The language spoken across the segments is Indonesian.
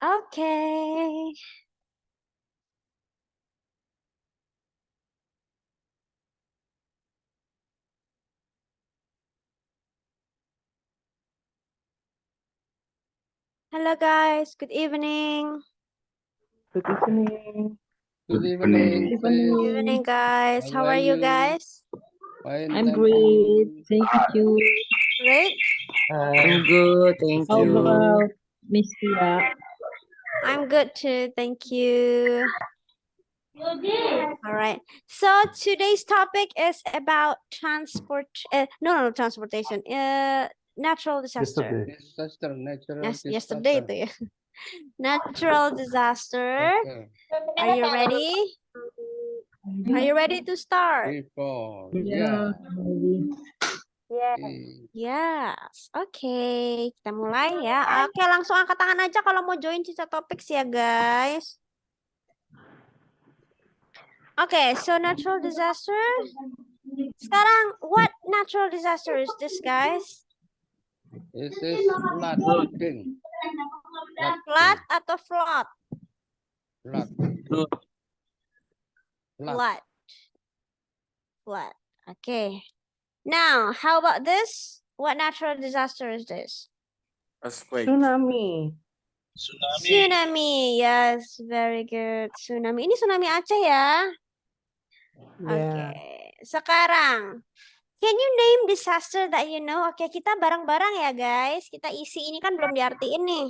Okay. Hello guys, good evening. Good evening. Good evening. Good evening guys. How are you guys? Fine, I'm thank great. you. Thank you. Great. I'm good, thank How you. about Miss Tia? I'm good too. Thank you. All right. So today's topic is about transportation. Natural disaster. Disaster, natural Yesterday disaster. itu ya. Natural disaster. Okay. Are you ready? Are you ready to start? People, Yeah. Yes. Oke, kita mulai ya. Oke, langsung angkat tangan aja kalau mau join sisa topik ya, guys. Oke, so natural disaster. Sekarang, what natural disaster is this, guys? This is flooding. Flood atau flood? Flood. Flood. Flood. Okay. Now, how about this? What natural disaster is this? Tsunami. Tsunami. Yes, very good. Tsunami. Ini tsunami Aceh ya. Oke. Sekarang, can you name disaster that you know? Oke, kita bareng-bareng ya guys. Kita isi ini kan belum diartiin nih.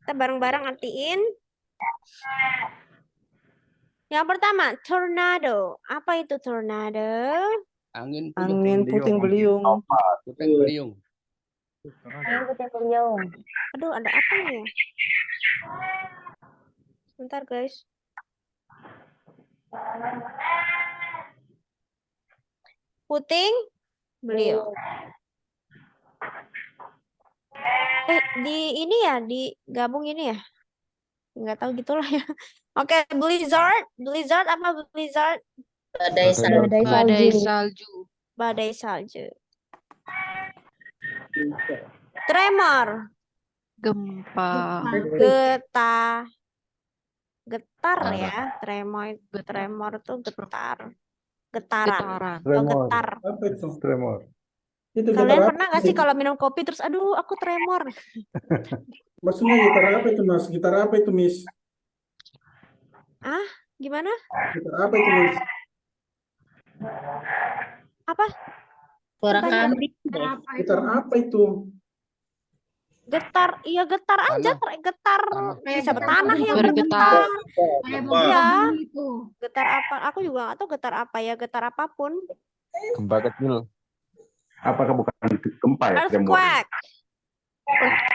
Kita bareng-bareng artiin. Yang pertama, tornado. Apa itu tornado? Angin Puting beliung. puting beliung. Aduh, ada apa nih? Bentar guys. Puting beliung. Di ini ya, digabung ini ya. Nggak tahu gitulah ya. Oke, blizzard. Blizzard apa blizzard? Badai salju. Badai salju. Tremor. Gempa. Getar ya. Tremor tuh getar. Getaran. Oh, getar. Apa itu tremor? Itu Kalian getar pernah apa? nggak sih kalau minum kopi terus aduh aku tremor? Maksudnya gitar apa itu Mas? Gitar apa itu Miss? Gimana? Gitar apa itu Miss? Apa? Suara kambing. Gitar apa itu? Getar, iya getar aja, getar bisa bertanah ya Bergetar. Iya. Getar apa? Aku juga nggak tahu getar apa ya, getar apapun. Gempa kecil. Apakah bukan gempa ya? Earthquake.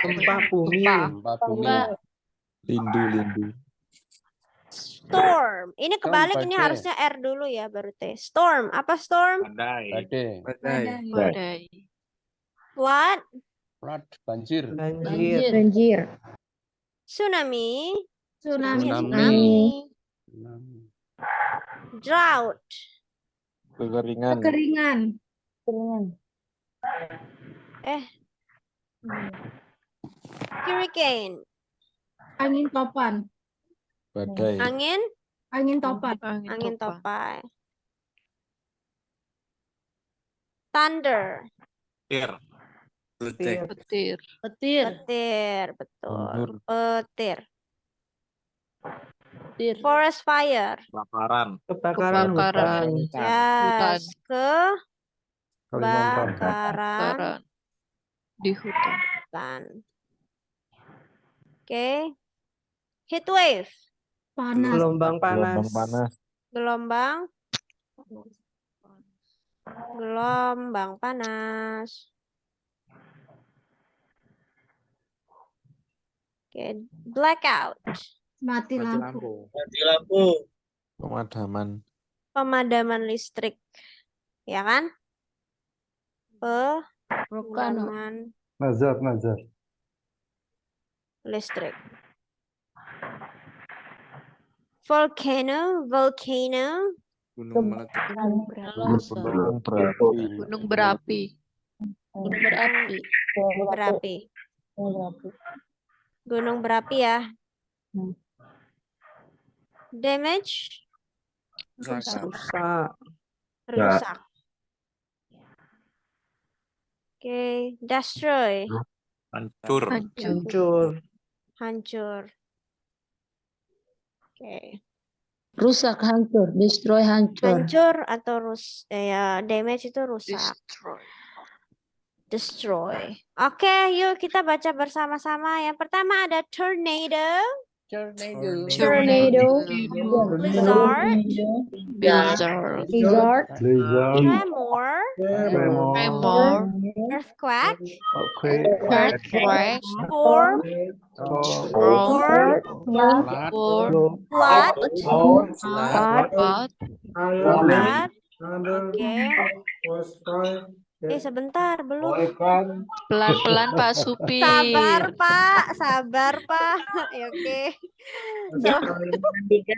Gempa bumi. Gempa bumi. Lindu. Storm. Ini kebalik, ini badai. harusnya R dulu ya baru T. Storm. Apa storm? Badai. Flood. Flood, banjir. Tsunami. Tsunami. Drought. Kekeringan. Hurricane. Angin topan. Badai. Angin topai. Thunder. Petir. Petir, betul. Lumpur. Petir. Forest fire. Kebakaran hutan. Yes. Kalimantan. Kebakaran Di hutan. hutan. Oke. Heat wave. Panas. Gelombang panas. Gelombang panas. Oke, blackout. Mati lampu. Pemadaman listrik. Ya kan? Volcano. Pemadaman Nazar. listrik. Volcano. Gunung berapi. Gunung berapi ya. Damage, Rusak. rusak. Oke, destroy, Hancur. Hancur. hancur. Oke, Rusak, hancur. Destroy, hancur. hancur atau ya damage itu rusak. Destroy. Destroy. Oke, yuk kita baca bersama-sama. Yang pertama ada tornado, Tornado. blizzard, Blizzard. Blizzard. tremor, Tremor. earthquake, Earthquake. storm, Flood. flood, Flood. flood. Thunder, Oke. forest fire, Sebentar, belum. Pelan-pelan Pak Supi. Sabar, Pak. Sabar, Pak. Ya, oke.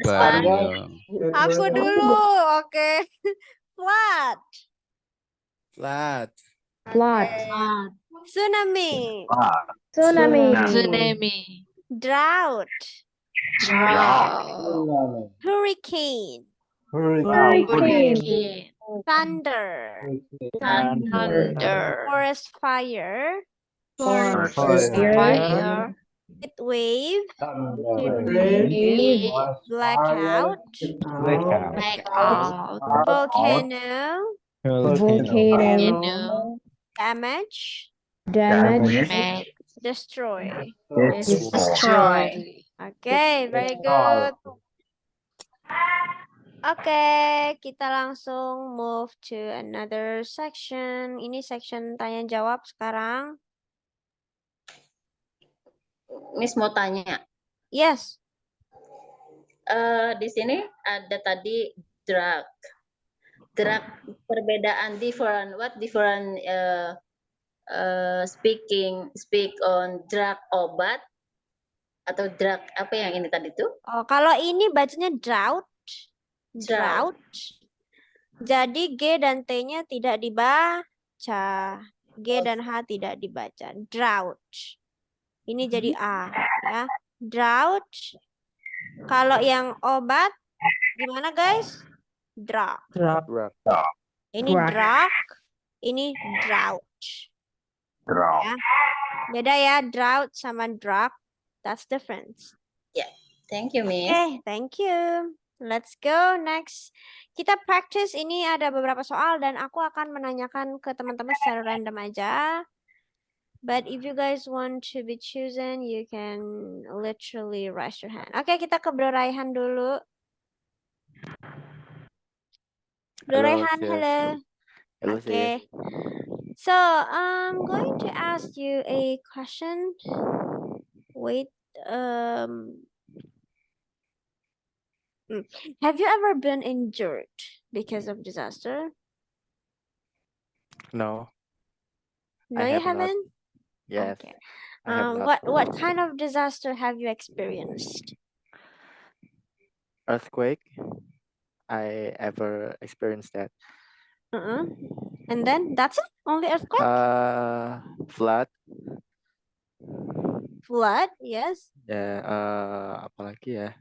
Baru dong. Aku dulu. Oke. Flood, Flood. Flood. tsunami, Tsunami. Tsunami. drought, Drought. hurricane, Hurricane. thunder, Thunder. forest fire, Fire. heat wave, rain, blackout, Blackout. volcano, Volcano. damage, Make. destroy. Destroy. Okay, very good. Oke, kita langsung move to another section. Ini section tanya jawab sekarang. Miss mau tanya, Yes. di sini ada tadi drug perbedaan different speak on drug obat atau drug apa yang ini tadi tuh? Oh, kalau ini bacanya drought. Drought. Jadi G dan T-nya tidak dibaca. G dan H tidak dibaca. Drought. Ini jadi A ya. Drought. Kalau yang obat gimana guys? Drug. Ini drug, ini drought. Ya. Beda ya, drought sama drug. That's difference. Thank you, Miss. Okay, thank you. Let's go next. Kita practice, ini ada beberapa soal dan aku akan menanyakan ke teman-teman secara random aja. But if you guys want to be chosen, you can literally raise your hand. Oke, kita ke Bro Raihan dulu. Bro Raihan, hello. Okay. So, I'm going to ask you a question. Wait. Have you ever been injured because of disaster? No. No, I you have not. haven't? Yes. Okay. I have not. What kind of disaster have you experienced? Earthquake. I ever experienced that. And then that's it? Only earthquake? Flood. Flood, yes. Ya, apalagi ya?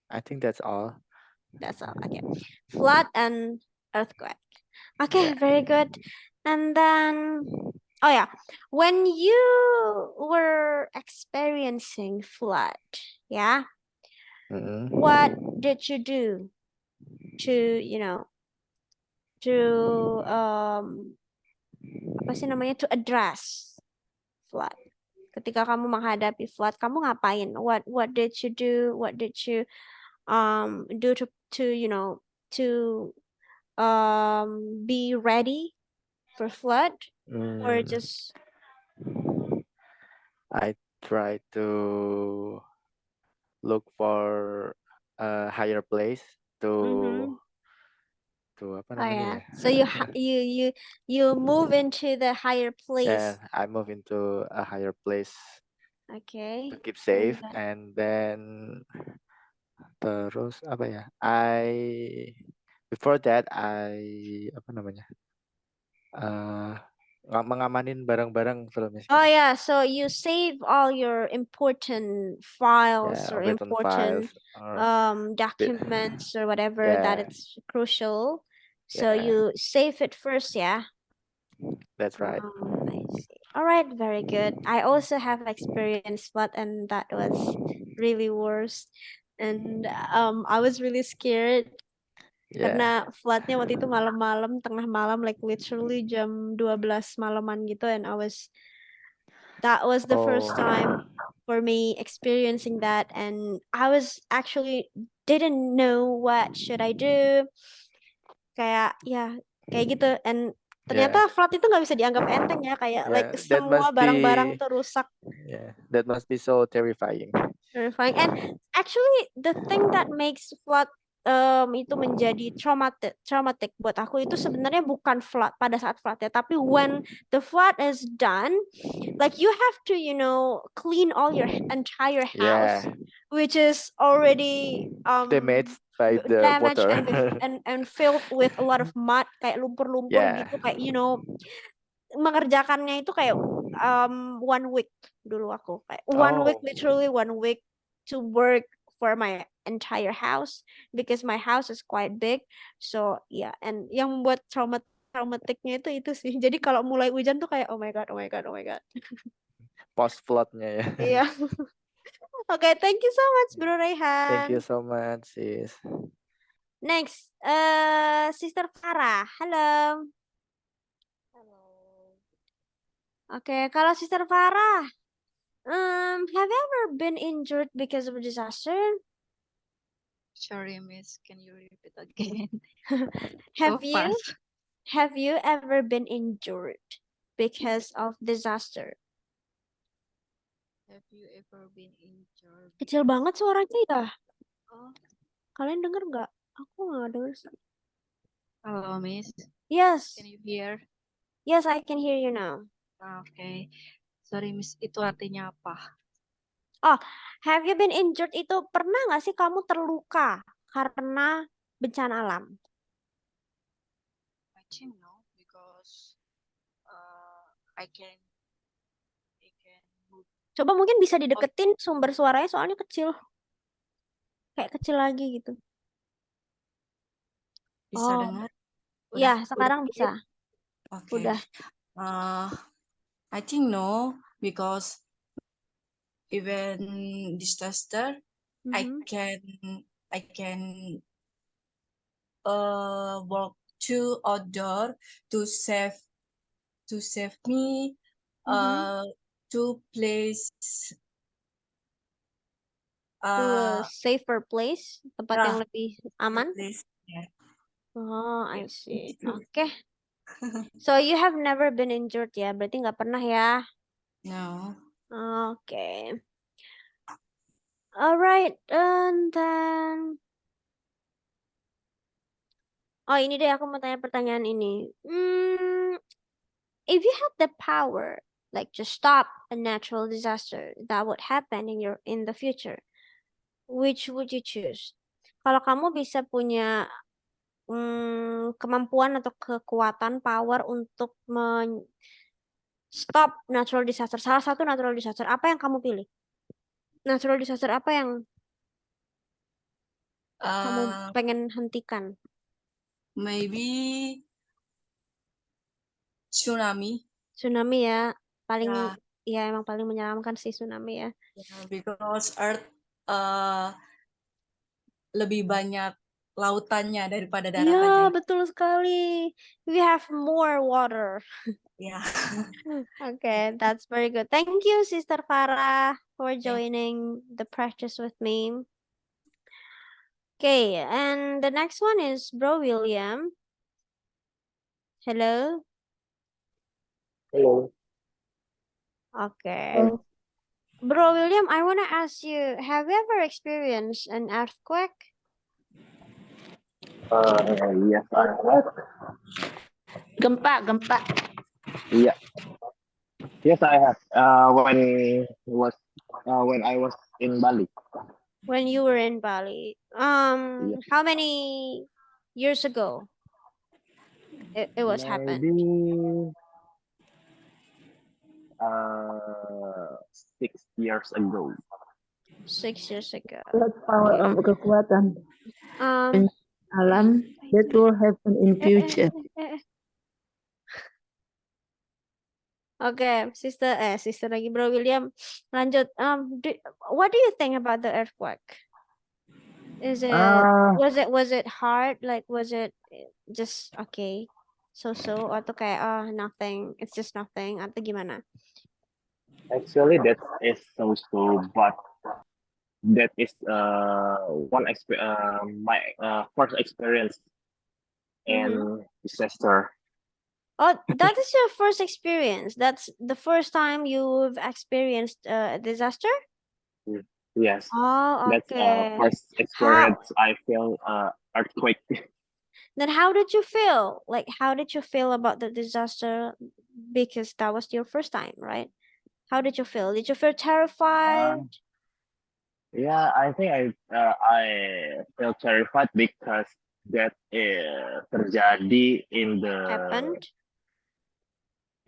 I think that's all. That's all. Okay. Flood and earthquake. Okay, very good. And then, oh yeah, when you were experiencing flood, yeah, what did you do to, to address flood? Ketika kamu menghadapi flood, kamu ngapain? What did you do? What did you do to be ready for flood? Or just I try to look for a higher place to apa namanya ya? So you move into the higher place. Yeah, I move into a higher place. Okay. To keep safe, and then terus apa ya? Before that apa namanya? Mengamanin barang-barang sebelumnya Oh sih. yeah, so you save all your important files Yeah, or written files important or documents or whatever that yeah, it's crucial. So yeah, you save it first, yeah? that's right. I see. All right, very good. I also have experienced flood and that was really worst. And I was really scared Yeah. karena floodnya waktu itu malam-malam, tengah malam, like literally jam 12 malaman gitu, and that was the first time for me experiencing that, and I was actually didn't know what should I do. Kayak gitu, and ternyata flood itu nggak bisa dianggap enteng ya, kayak like Yeah, that semua must barang-barang be tuh rusak. yeah, that must be so terrifying. Terrifying. And actually the thing that makes flood itu menjadi traumatic buat aku itu sebenarnya bukan flood pada saat flood ya, tapi when the flood is done, like you have to clean all your entire house, Yeah, which is already damaged by the damaged water. and filled with a lot of mud, kayak lumpur-lumpur Yeah. gitu, kayak mengerjakannya itu kayak 1 week dulu aku, kayak 1 week, literally 1 week to work for my entire house because my house is quite big. So yeah, and yang membuat traumatiknya itu sih. Jadi kalau mulai hujan tuh kayak oh my god. Post floodnya ya. Iya. Okay, thank you so much Bro Raihan. Thank you so much, sis. Next, Sister Farah. Halo. Oke, kalau Sister Farah, have you ever been injured because of a disaster? Sorry, Miss. Can you repeat again? Have So you fast. have you ever been injured because of disaster? Have you ever been injured? Kecil banget suaranya ya. Oh, Kalian denger nggak? Aku nggak denger. hello, Miss. Yes. Can you hear? Yes, I can hear you now. Oke. Sorry, Miss. Itu artinya apa? Oh, have you been injured itu pernah nggak sih kamu terluka karena bencana alam? I think no, because I can move. Coba mungkin bisa dideketin sumber suaranya soalnya kecil. Kayak kecil lagi gitu. Bisa dengar? Iya, sekarang bisa. Oke. Udah. I think no, because even disaster, I can walk to outdoor to save me to place To a safer place, tempat yang lebih aman. place, yeah. Oh, I see. Okay. So you have never been injured ya? Berarti nggak pernah ya? No. Okay. Alright, and then ini deh aku mau tanya pertanyaan ini. If you had the power, like to stop a natural disaster that would happen in the future, which would you choose? Kalau kamu bisa punya kemampuan atau kekuatan power untuk stop natural disaster, salah satu natural disaster, apa yang kamu pilih? Natural disaster apa yang kamu pengen hentikan? Maybe tsunami. Tsunami ya, paling ya emang paling menyeramkan sih tsunami ya. Because Earth lebih banyak lautannya daripada daratannya. Iya, betul sekali. We have more water. Yeah. Okay, that's very good. Thank you, Sister Farah, for joining the practice with me. Okay, and the next one is Bro William. Hello. Hello. Okay. Bro William, I want to ask you, have you ever experienced an earthquake? Yes, I have. Gempa. Yeah. Yes, I have. When I was in Bali. When you were in Bali. How many years ago it was happened? Maybe 6 years ago. 6 years ago. Power kekuatan Um, alam that will happen in future. Oke, sister lagi Bro William. Lanjut. What do you think about the earthquake? Was it hard? Like was it just okay? So atau kayak nothing, it's just nothing atau gimana? Actually, that is so, but that is my first experience in disaster. Oh, that is your first experience. That's the first time you've experienced a disaster? Yes, Oh, that's okay. first experience I feel earthquake. Then how did you feel? Like, how did you feel about the disaster? Because that was your first time, right? How did you feel? Did you feel terrified? Yeah, I think I feel terrified because that terjadi in the Happened?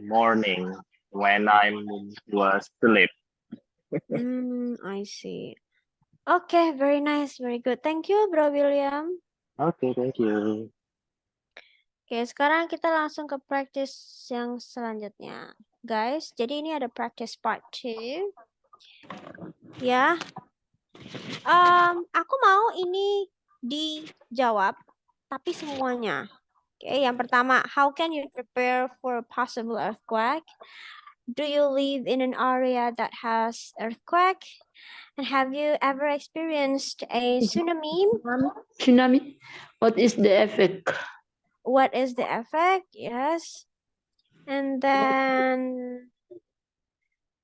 morning when I was asleep. I see. Okay, very nice, very good. Thank you, Bro William. Okay, thank you. Oke, sekarang kita langsung ke practice yang selanjutnya. Guys, jadi ini ada practice part 2. Ya. Aku mau ini dijawab, tapi semuanya. Oke, yang pertama, how can you prepare for a possible earthquake? Do you live in an area that has earthquake? And have you ever experienced a tsunami? Tsunami. What is the effect? What is the effect? Yes. And then,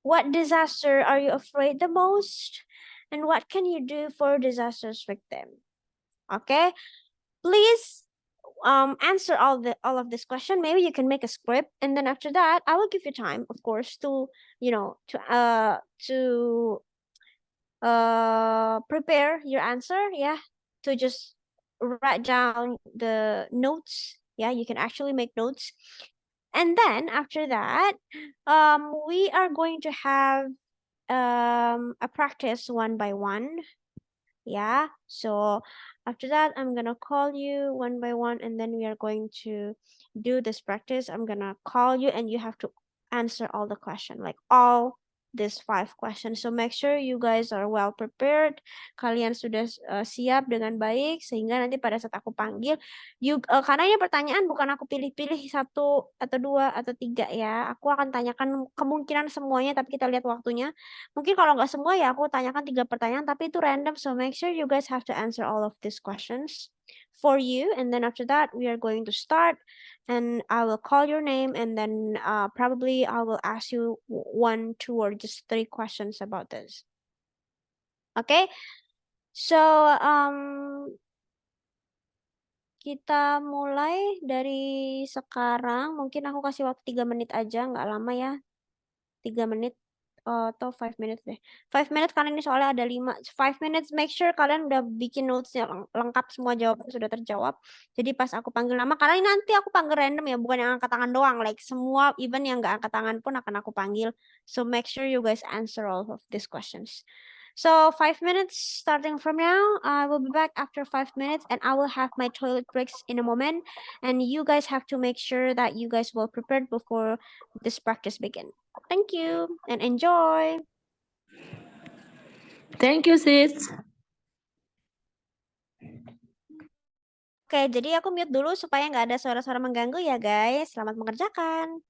what disaster are you afraid the most? And what can you do for disasters victim? Okay, please answer all of this question. Maybe you can make a script, and then after that, I will give you time, of course, to prepare your answer. Yeah, to just write down the notes. Yeah, you can actually make notes. And then after that, we are going to have a practice one by one. Yeah, so after that, I'm gonna call you one by one, and then we are going to do this practice. I'm gonna call you, and you have to answer all the question, like all these 5 questions. So make sure you guys are well prepared. Kalian sudah siap dengan baik, sehingga nanti pada saat aku panggil, karena ini pertanyaan bukan aku pilih-pilih 1 atau 2 atau 3 ya. Aku akan tanyakan kemungkinan semuanya, tapi kita lihat waktunya. Mungkin kalau nggak semua ya aku tanyakan 3 pertanyaan, tapi itu random. So make sure you guys have to answer all of these questions for you. And then after that, we are going to start. And I will call your name, and then probably I will ask you 1, 2, or just 3 questions about this. Okay? So, kita mulai dari sekarang. Mungkin aku kasih waktu 3 menit aja, nggak lama ya. 3 menit atau 5 minutes deh. 5 minutes karena ini soalnya ada 5. 5 minutes, make sure kalian udah bikin notes-nya lengkap, semua jawaban sudah terjawab. Jadi pas aku panggil nama, karena ini nanti aku panggil random ya, bukan yang angkat tangan doang. Like semua, even yang nggak angkat tangan pun akan aku panggil. So make sure you guys answer all of these questions. So 5 minutes starting from now. I will be back after 5 minutes, and I will have my toilet breaks in a moment. And you guys have to make sure that you guys well prepared before this practice begin. Thank you and enjoy. Thank you, sis. Oke, jadi aku mute dulu supaya nggak ada suara-suara mengganggu ya guys. Selamat mengerjakan.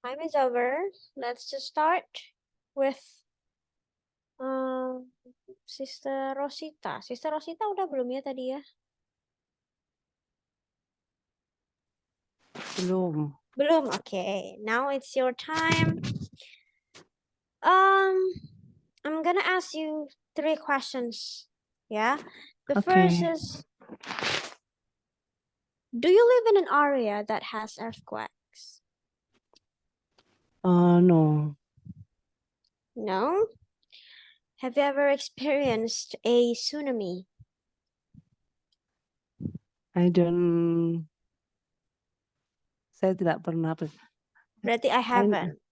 Time is over. Let's just start with Sister Rosita. Sister Rosita udah belum ya tadi ya? Belum. Belum. Okay. Now it's your time. I'm gonna ask you 3 questions. Yeah. The first Okay. is, do you live in an area that has earthquakes? No. No. Have you ever experienced a tsunami? I don't. Saya tidak pernah. Berarti I haven't.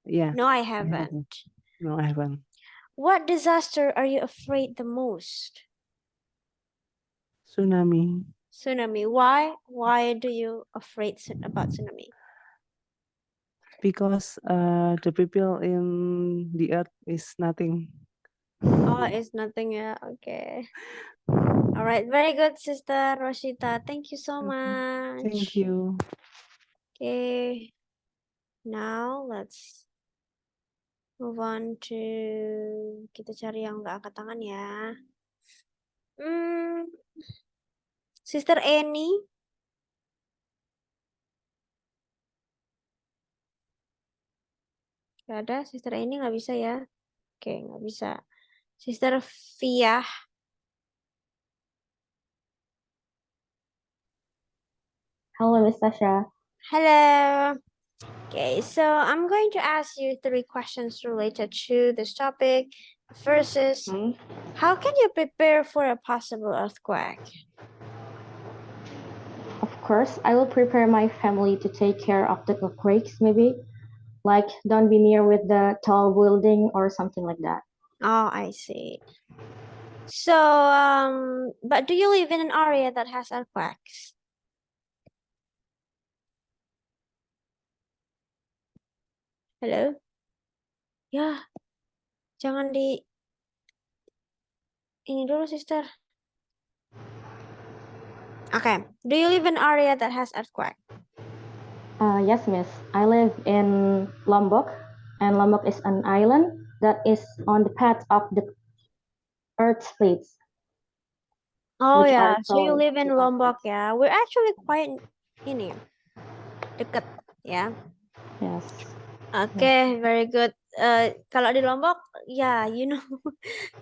Yeah. No, I I haven't. haven't. No, I haven't. What disaster are you afraid the most? Tsunami. Tsunami. Why? Why do you afraid about tsunami? Because the people in the earth is nothing. Oh, it's nothing. Yeah. Okay. All right. Very good, Sister Rosita. Thank you so much. Thank you. Okay. Now let's move on to, kita cari yang nggak angkat tangan ya. Sister Annie. Gak ada. Sister Annie nggak bisa ya. Oke, nggak bisa. Sister Fia. Hello, Miss Tasha. Hello. Okay, so I'm going to ask you 3 questions related to this topic. First is, how can you prepare for a possible earthquake? Of course, I will prepare my family to take care of the earthquakes, maybe. Like, don't be near with the tall building or something like that. Oh, I see. So, but do you live in an area that has earthquakes? Hello? Ya, jangan di ini dulu, sister. Okay. Do you live in an area that has earthquake? Yes, miss. I live in Lombok, and Lombok is an island that is on the path of the Earth's plates. Oh which yeah, are so you called live in Lombok ya. We're actually quite ini deket ya. Yes. Okay, very good. Kalau di Lombok, yeah, you know,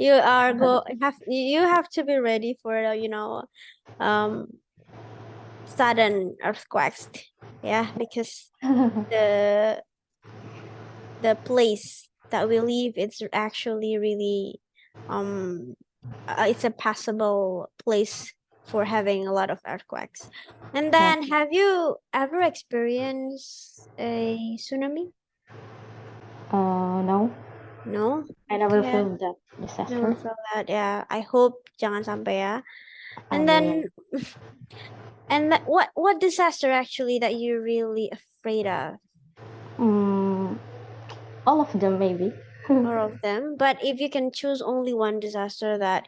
you have to be ready for sudden earthquakes, yeah, because the place that we live, it's actually really it's a possible place for having a lot of earthquakes. And then, have you ever experienced a tsunami? No. No? I never Okay. feel that disaster. Never felt that, yeah. I hope jangan sampai ya. And I then, what disaster actually that you're really afraid of? All of them, maybe. All of them. But if you can choose only one disaster that,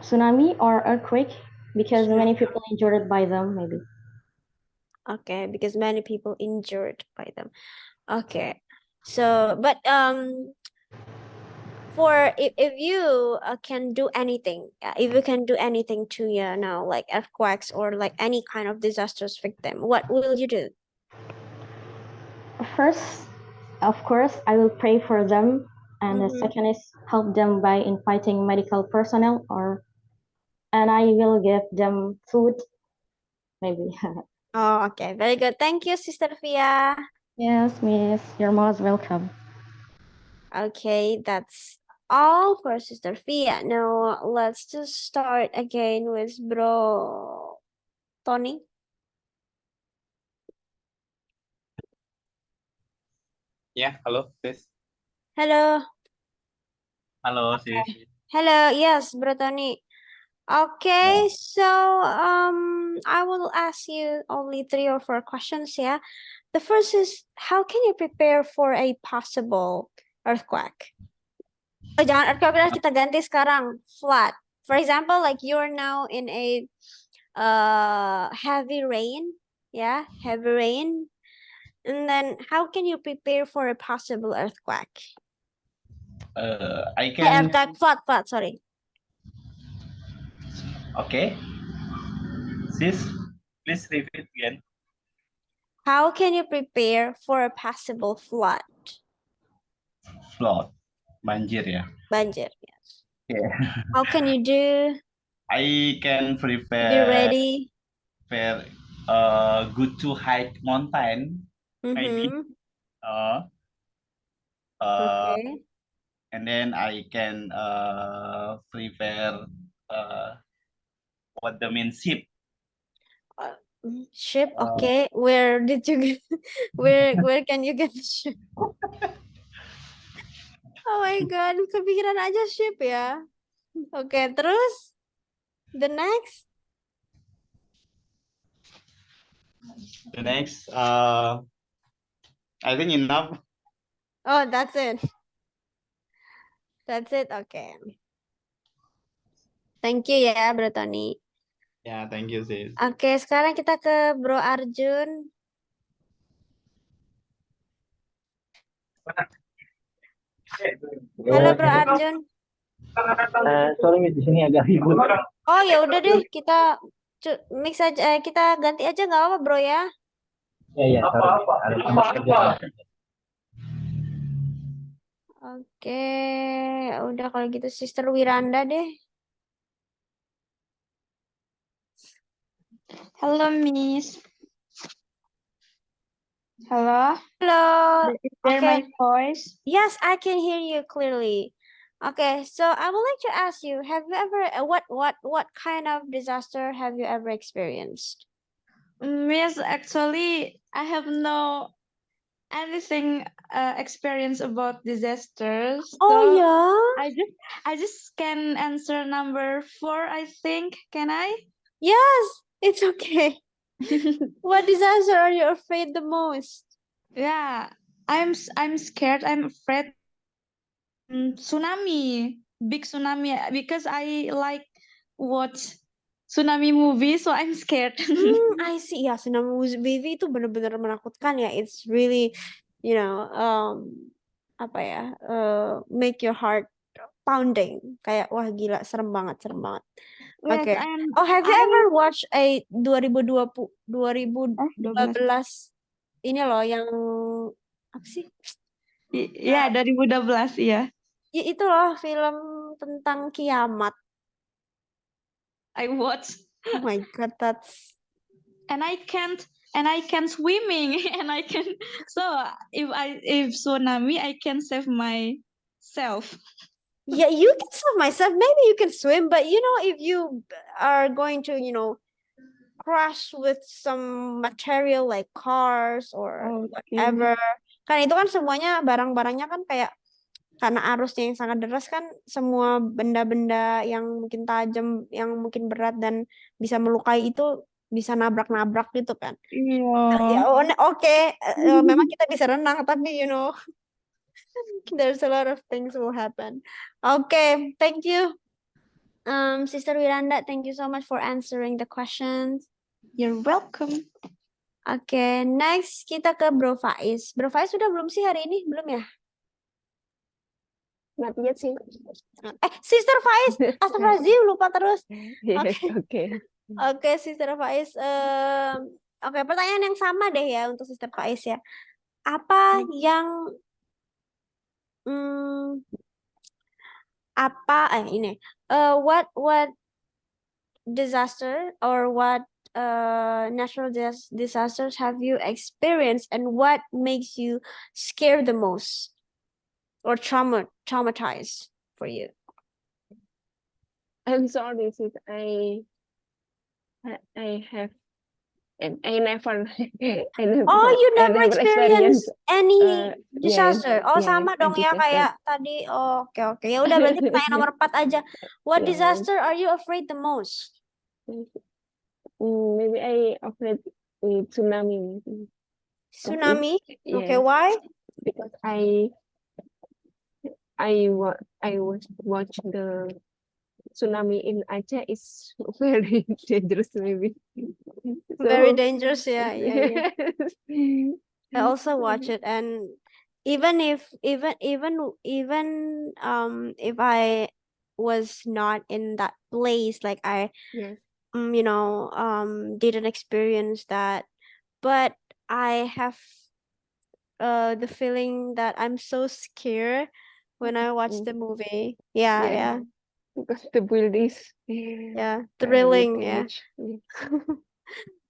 Tsunami or earthquake, because many people injured by them, maybe. Okay, because many people injured by them. Okay. So, but for if you can do anything, if you can do anything to like earthquakes or like any kind of disasters victim, what will you do? First, of course, I will pray for them, and the second is help them by inviting medical personnel, and I will give them food, maybe. Oh, okay, very good. Thank you, Sister Fia. Yes, miss, you're most welcome. Okay, that's all for Sister Fia. Now let's just start again with Bro Tony. Ya, halo, sis. Hello. Halo, sis. Hello, yes, Bro Tony. Okay, so I will ask you only 3 or 4 questions, yeah. The first is, how can you prepare for a possible earthquake? Oh, jangan earthquake, kita ganti sekarang flood. For example, like you're now in a heavy rain, yeah, heavy rain. And then how can you prepare for a possible earthquake? I Earthquake, flood, sorry. Okay. Sis, please repeat again. How can you prepare for a possible flood? Flood. Banjir ya. Banjir, yes. Yeah. How can you do? I can Be prepare ready. good to hike mountain, maybe. Mm-hmm. Uh, Okay. and then I can prepare what the main ship. Ship, okay. Where did you get, where can you get the ship? Oh my God, kepikiran aja ship ya. Oke, terus the next. The next, I think enough. Oh, that's it. That's it. Okay. Thank you ya, Bro Tony. Yeah, thank you, sis. Oke, sekarang kita ke Bro Arjun. Halo Bro Arjun. Sorry Miss, di sini agak ribut. Oh ya udah deh, kita mix aja, kita ganti aja nggak apa Bro ya? Ya, sorry. Ada tempat kerja. Oke, udah kalau gitu Sister Wiranda deh. Hello, Miss. Hello. Hello. Is there my voice? Yes, I can hear you clearly. Okay, so I would like to ask you, have you ever what kind of disaster have you ever experienced? Miss, actually, I have no anything experience about disasters. Oh so yeah? I just can answer number 4, I think. Can I? Yes, it's okay. What disaster are you afraid the most? Yeah, I'm scared. I'm afraid tsunami, big tsunami, because I like watch tsunami movie, so I'm scared. I see. Ya, tsunami movie itu benar-benar menakutkan ya. It's really, you know, apa ya, make your heart pounding. Kayak wah gila, serem banget, serem banget. Yes, Okay. and Oh, have you ever watched a 2012 ini loh yang apa sih? Ya, 2012 ya. Ya, itu loh film tentang kiamat. I watch. Oh my God, that's and I can't swimming and I can so if tsunami I can save myself. Yeah, you can save myself. Maybe you can swim, but you know, if you are going to, you know, crash with some material like cars or whatever, kan itu kan semuanya barang-barangnya kan kayak karena arusnya yang sangat deras kan semua benda-benda yang mungkin tajam, yang mungkin berat dan bisa melukai itu bisa nabrak-nabrak gitu kan. Ya, oke, memang kita bisa renang tapi you know there's a lot of things will happen. Okay, thank you. Sister Wiranda, thank you so much for answering the questions. You're welcome. Oke, next kita ke Bro Faiz. Bro Faiz sudah belum sih hari ini? Belum ya? Not yet sih. Sister Faiz, astagfirullahaladzim, lupa terus. Oke, Sister Faiz. Oke, pertanyaan yang sama deh ya untuk Sister Faiz ya. Apa yang what disaster or what natural disasters have you experienced and what makes you scared the most or traumatized for you? I'm sorry, sis. I have and I never Oh, you never experienced any disaster. Oh, yeah, sama dong ya kayak tadi. Oh, oke. Ya udah berarti pertanyaan nomor 4 aja. What disaster are you afraid the most? Maybe I afraid with tsunami. Tsunami? Okay, why? Because I was watch the tsunami in Aceh is very dangerous maybe. Very So dangerous, yeah, yeah. I also watch it, and even if I was not in that place, like I yes. didn't experience that, but I have the feeling that I'm so scared when I watch the movie. Yeah, Yes. yeah, Because the buildings yeah, little thrilling, yeah. much. Yeah.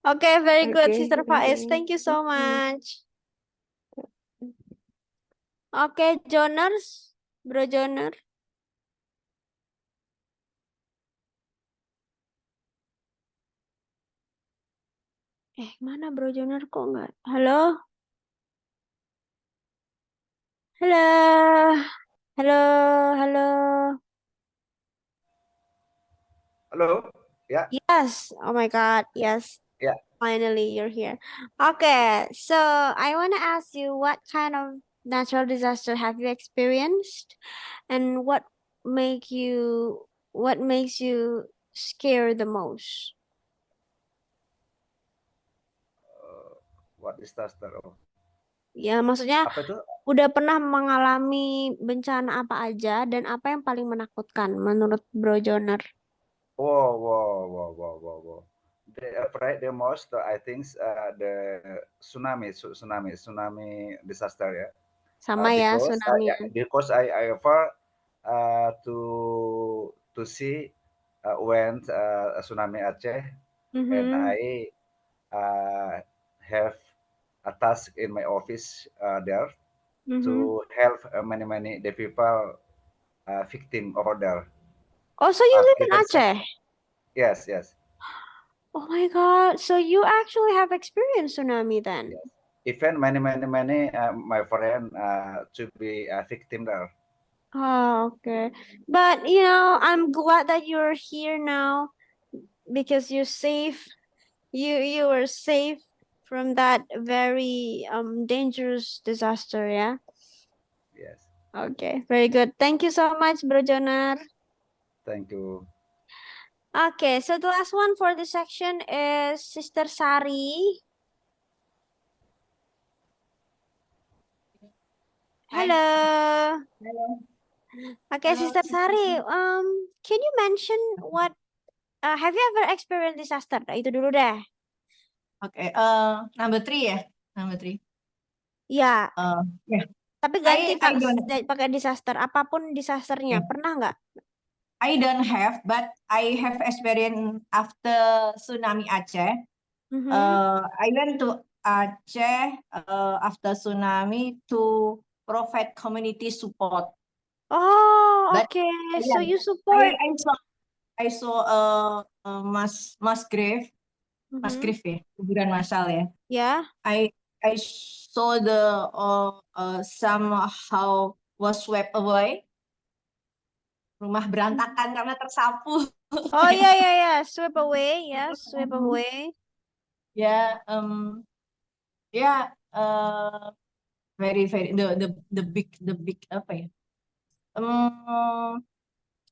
Okay, very good, Okay. Sister Faiz. Thank you so much. Okay, Joners, Bro Joner. Mana Bro Joner kok nggak? Halo? Halo? Halo? Halo? Halo, ya, Yes. Oh my God. Yes. ya. Finally, you're here. Okay, so I want to ask you, what kind of natural disaster have you experienced, and what makes you scared the most? What disaster? Oh, Ya, maksudnya apa itu? udah pernah mengalami bencana apa aja dan apa yang paling menakutkan menurut Bro Joner? Wow. The afraid the most, I think, the tsunami disaster, ya. Sama ya, tsunami. Because I ever to see when a tsunami Aceh, and I have a task in my office there to help many the people victim over there. Oh, so you live in Even Aceh? yes. Oh my God, so you actually have experienced tsunami then? Even many my friend to be a victim there. Oh, okay. But I'm glad that you're here now because you're safe. You were safe from that very dangerous disaster, yeah? Yes. Okay, very good. Thank you so much, Bro Jonar. Thank you. Okay, so the last one for this section is Sister Sari. Hello. Okay, Sister Sari, can you mention what have you ever experienced disaster? Itu dulu deh. Okay, number 3 ya, number 3. Ya. Yeah. Tapi ganti pakai disaster, apapun disasternya, pernah nggak? I don't have, but I have experience after tsunami Aceh. I went to Aceh after tsunami to provide community support. Oh, But, okay. yeah, So you support. I saw mass grave ya, kuburan massal ya. Yeah. I saw the somehow was swept away. Rumah berantakan karena tersapu. Oh yeah. Sweep away, yeah, sweep away. Yeah, very the big apa ya?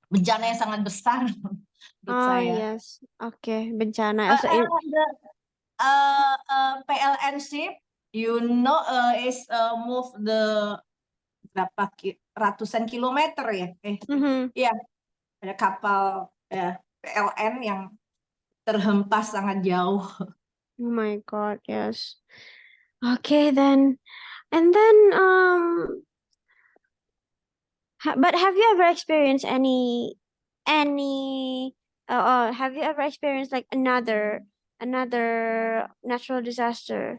Bencana yang sangat besar menurut saya. Yes. Okay, bencana. The PLN ship, is move the berapa ratusan kilometer ya? Ya, ada kapal PLN yang terhempas sangat jauh. Oh my God, yes. Okay then, and then but have you ever experienced any have you ever experienced like another natural disaster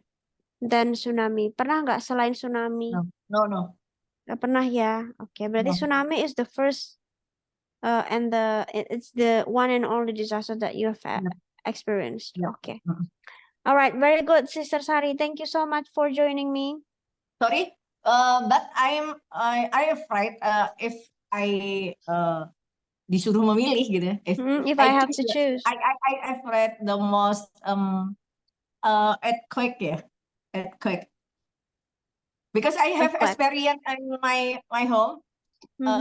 than tsunami? Pernah nggak selain tsunami? No. Nggak pernah ya. Okay, berarti tsunami is the first and it's the one and only disaster that you have experienced. Okay. All right, very good, Sister Sari. Thank you so much for joining me. Sorry, but I afraid if I disuruh memilih gitu ya. If I have to choose. I afraid the most earthquake ya, earthquake. Because I have experience in my home,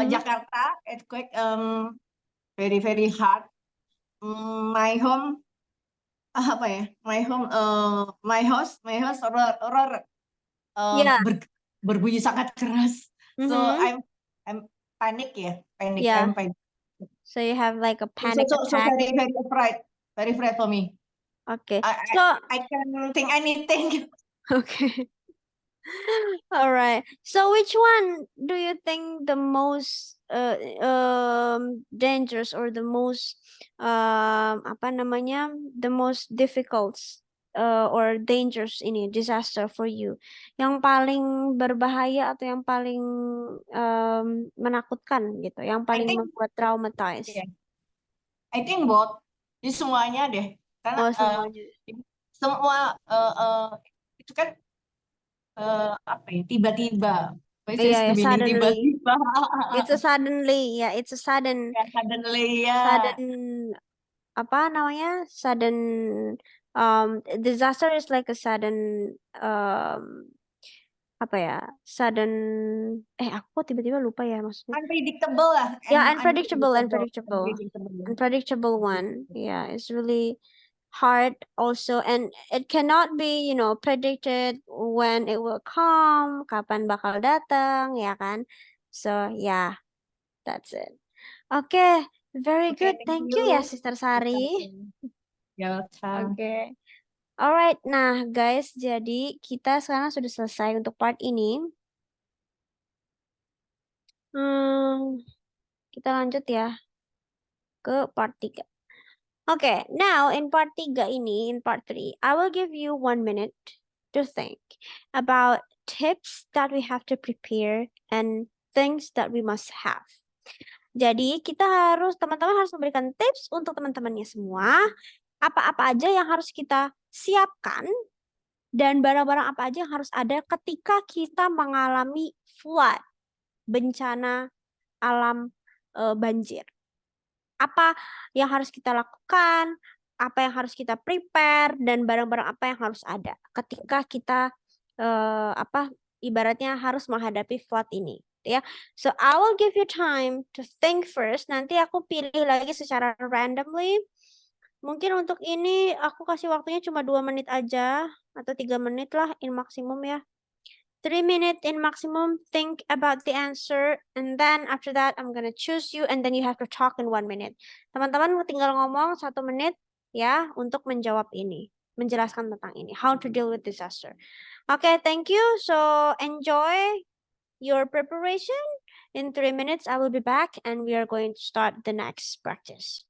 Jakarta earthquake very hard. My home apa ya? My house roar Yeah. berbunyi sangat keras. So Mhm. I'm panic ya, panic. Yeah. I'm panic. So you have like a So panic so attack. very afraid for me. Okay. I So I can think anything. okay. All right. So which one do you think the most dangerous or the most apa namanya, the most difficult or dangerous ini disaster for you? Yang paling berbahaya atau yang paling menakutkan gitu, yang paling think- membuat traumatized? Yeah. I think both. Di semuanya deh. Karena Oh, semuanya. semua itu kan apa ya, tiba-tiba. Which is Iya, the ya, meaning suddenly. tiba-tiba. It's a suddenly, ya, it's a sudden, Ya, suddenly ya. sudden apa namanya, sudden disaster is like a sudden apa ya, sudden aku tiba-tiba lupa ya maksudnya. Unpredictable lah. Yeah, unpredictable one. Yeah, it's really hard also, and it cannot be, you know, predicted when it will come, kapan bakal datang, ya kan? So yeah, that's it. Okay, very good. Thank you ya, Sister Sari. Ya, Oke. Alright, nah guys, jadi kita sekarang sudah selesai untuk part ini. Kita lanjut ya ke part 3. Okay, now in part 3 ini, in part 3, I will give you 1 minute to think about tips that we have to prepare and things that we must have. Jadi teman-teman harus memberikan tips untuk teman-temannya semua. Apa-apa aja yang harus kita siapkan dan barang-barang apa aja yang harus ada ketika kita mengalami flood, bencana alam banjir. Apa yang harus kita lakukan, apa yang harus kita prepare, dan barang-barang apa yang harus ada ketika kita ibaratnya harus menghadapi flood ini, ya. So I will give you time to think first. Nanti aku pilih lagi secara randomly. Mungkin untuk ini aku kasih waktunya cuma 2 menit aja atau 3 menit lah in maksimum ya. 3 minutes in maximum, think about the answer, and then after that I'm gonna choose you, and then you have to talk in 1 minute. Teman-teman tinggal ngomong 1 menit ya untuk menjawab ini, menjelaskan tentang ini, how to deal with disaster. Okay, thank you. So enjoy your preparation. In 3 minutes I will be back and we are going to start the next practice.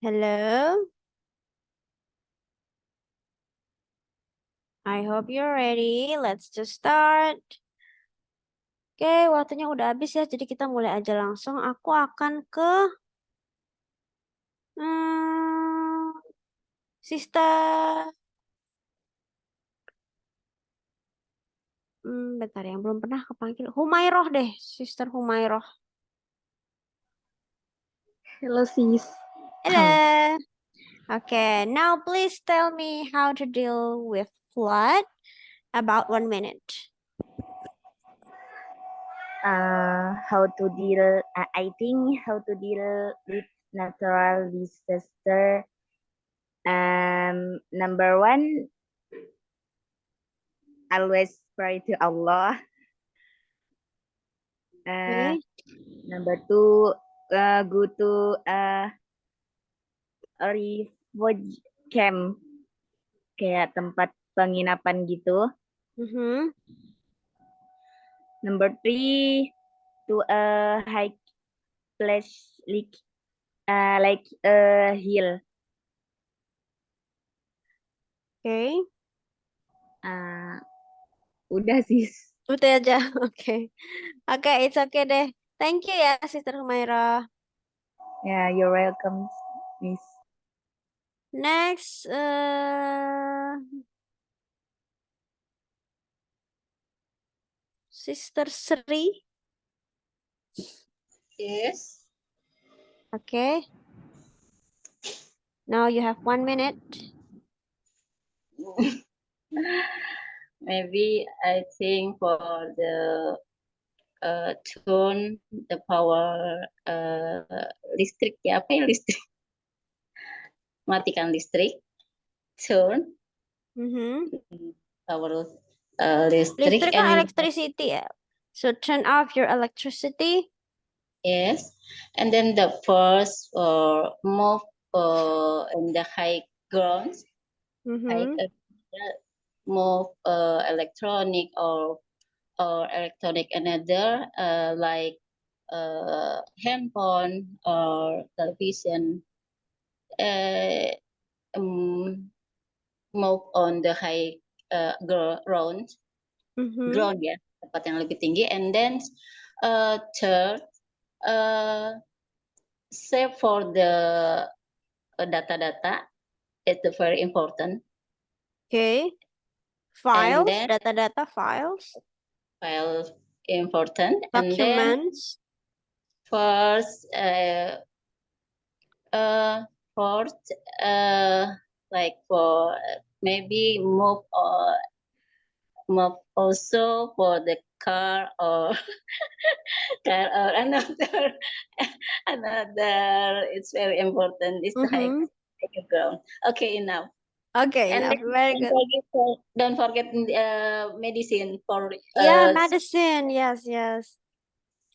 Hello. I hope you're ready. Let's just start. Oke, waktunya udah habis ya, jadi kita mulai aja langsung. Aku akan ke Sister. Bentar, yang belum pernah kepanggil. Humairoh deh, Sister Humairoh. Hello, sis. Hello. Okay, now please tell me how to deal with flood. About 1 minute. How to deal, I think how to deal with natural disaster. Number one, always pray to Allah. Number two, go to a refuge camp, kayak tempat penginapan gitu. Number three, to a high place like a hill. Okay. Udah sis. Udah aja, oke. Oke, it's okay deh. Thank you ya, Sister Humaira. Yeah, you're welcome, Miss. Next, Sister Sri. Yes. Okay. Now you have 1 minute. Maybe I think for the turn the power listrik ya, apa ya listrik? Matikan listrik. Turn power listrik Listrik kan electricity ya. So turn off your electricity. Yes, and then the first move in the high grounds, move electronic or electronic another like handphone or television. Move on the high ground, ground ya, tempat yang lebih tinggi, and then third. Save for the data. It's very important. Okay. Files, data files. Files important. Documents. And then fourth, like for maybe move also for the car or another. It's very important. It's high ground. Okay, enough. Okay, and enough. Very good. Don't forget medicine for yeah, medicine. Yes.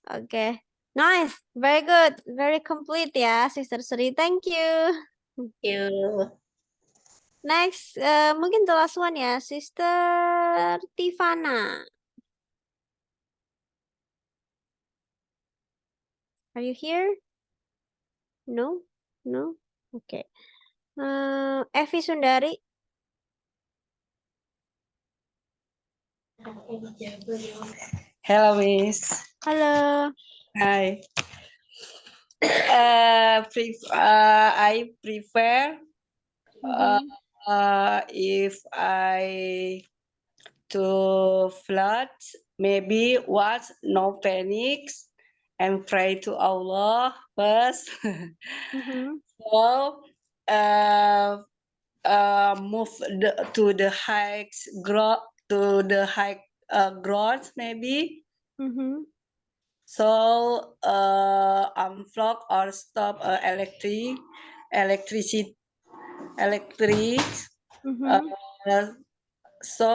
Okay, nice. Very good. Very complete ya, Sister Sri. Thank you. Thank you. Next, mungkin the last one ya, Sister Tivana. Are you here? No? Okay. Evi Sundari. Hello, Miss. Halo. Hi. I prefer if I to flood, maybe watch no panics and pray to Allah first. So move to the high grounds maybe. So unplug or stop electricity. So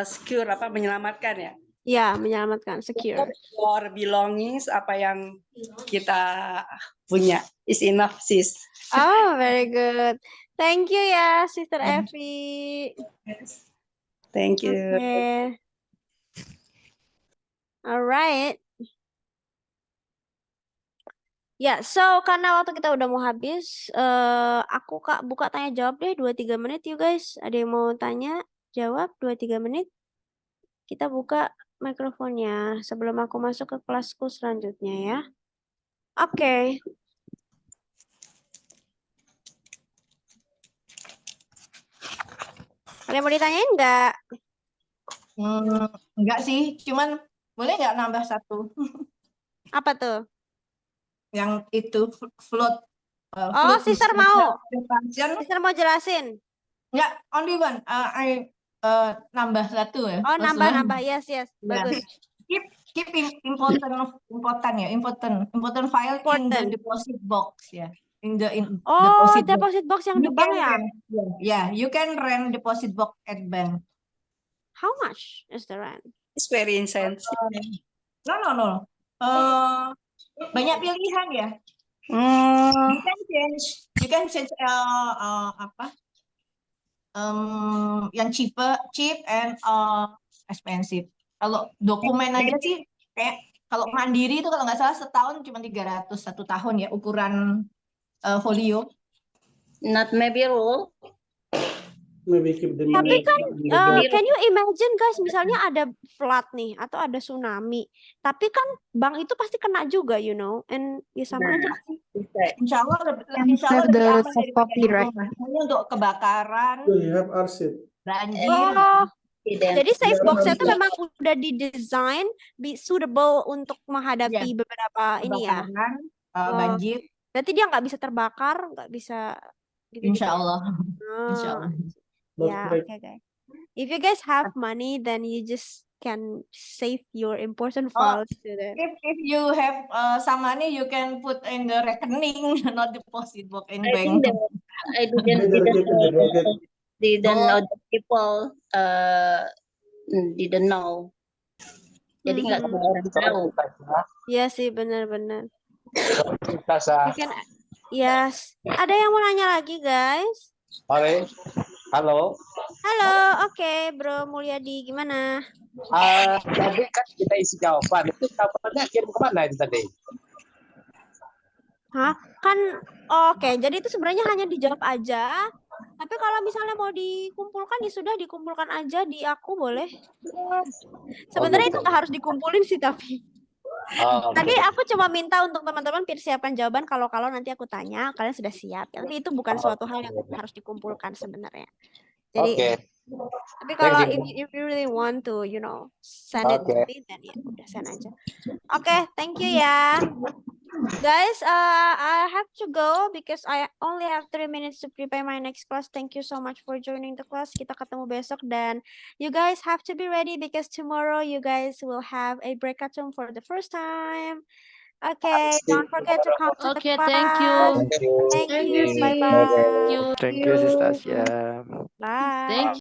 secure apa menyelamatkan ya? Ya, menyelamatkan, secure. Your belongings, apa yang kita punya is enough, sis. Oh, very good. Thank you ya, Sister Evi. Thank you. Okay. All right. Ya, so karena waktu kita udah mau habis, aku buka tanya jawab deh 2-3 menit you guys. Ada yang mau tanya, jawab 2-3 menit. Kita buka mikrofonnya sebelum aku masuk ke kelasku selanjutnya ya. Oke. Kalian mau ditanyain nggak? Enggak sih, cuman boleh nggak nambah satu? Apa tuh? Yang itu float. Oh, sister mau. Expansion. Sister mau jelasin? Enggak, only one. Nambah satu ya. Oh, Plus nambah. one. Yes. Yeah. Bagus. Keep important file in the deposit box ya. In the deposit box yang di bank ya? Yeah, you can rent deposit box at bank. How much is the rent? It's very insensitive. No. Banyak pilihan ya. You can change yang cheap and expensive. Kalau dokumen aja sih kayak kalau mandiri itu kalau nggak salah setahun cuma 300 1 tahun ya ukuran folio. Not maybe rule. Maybe keep the Tapi money. kan, can you imagine guys, misalnya ada flood nih atau ada tsunami, tapi kan bank itu pasti kena juga, you know, and ya sama aja. Insya Allah lebih Save the aman soft daripada copy, right? rumah. Hanya untuk kebakaran, You have arsit. banjir. Jadi safe box itu memang udah didesain be suitable untuk menghadapi beberapa ini ya. Kebakaran, banjir. Berarti dia nggak bisa terbakar, nggak bisa. Insya Allah. Insya Allah. Yeah, okay guys. If you guys have money, then you just can save your important files to the. If you have some money, you can put in the rekening, not deposit box in I bank. think I didn't know the people didn't know. Jadi nggak semua orang tahu. Iya sih, benar-benar. Tasha. Yes. Ada yang mau nanya lagi, guys? Halo. Halo, oke, Bro Mulyadi, gimana? Tadi kan kita isi jawaban, itu jawabannya kirim kemana itu tadi? Hah? Kan, oke, jadi itu sebenarnya hanya dijawab aja. Tapi kalau misalnya mau dikumpulkan, ya sudah dikumpulkan aja di aku, boleh? Sebenarnya itu nggak harus dikumpulin sih, tapi. Tadi aku cuma minta untuk teman-teman persiapan jawaban kalau nanti aku tanya, kalian sudah siap. Tapi itu bukan suatu hal yang harus dikumpulkan sebenarnya. Jadi, tapi kalau if you really want to, you know, send it to me, then ya udah send aja. Oke, thank you ya. Guys, I have to go because I only have 3 minutes to prepare my next class. Thank you so much for joining the class. Kita ketemu besok dan you guys have to be ready because tomorrow you guys will have a breakout room for the first time. Okay, don't forget to come to the class. Thank you. Thank you. Bye-bye. Thank you, Sis Tasya. Bye.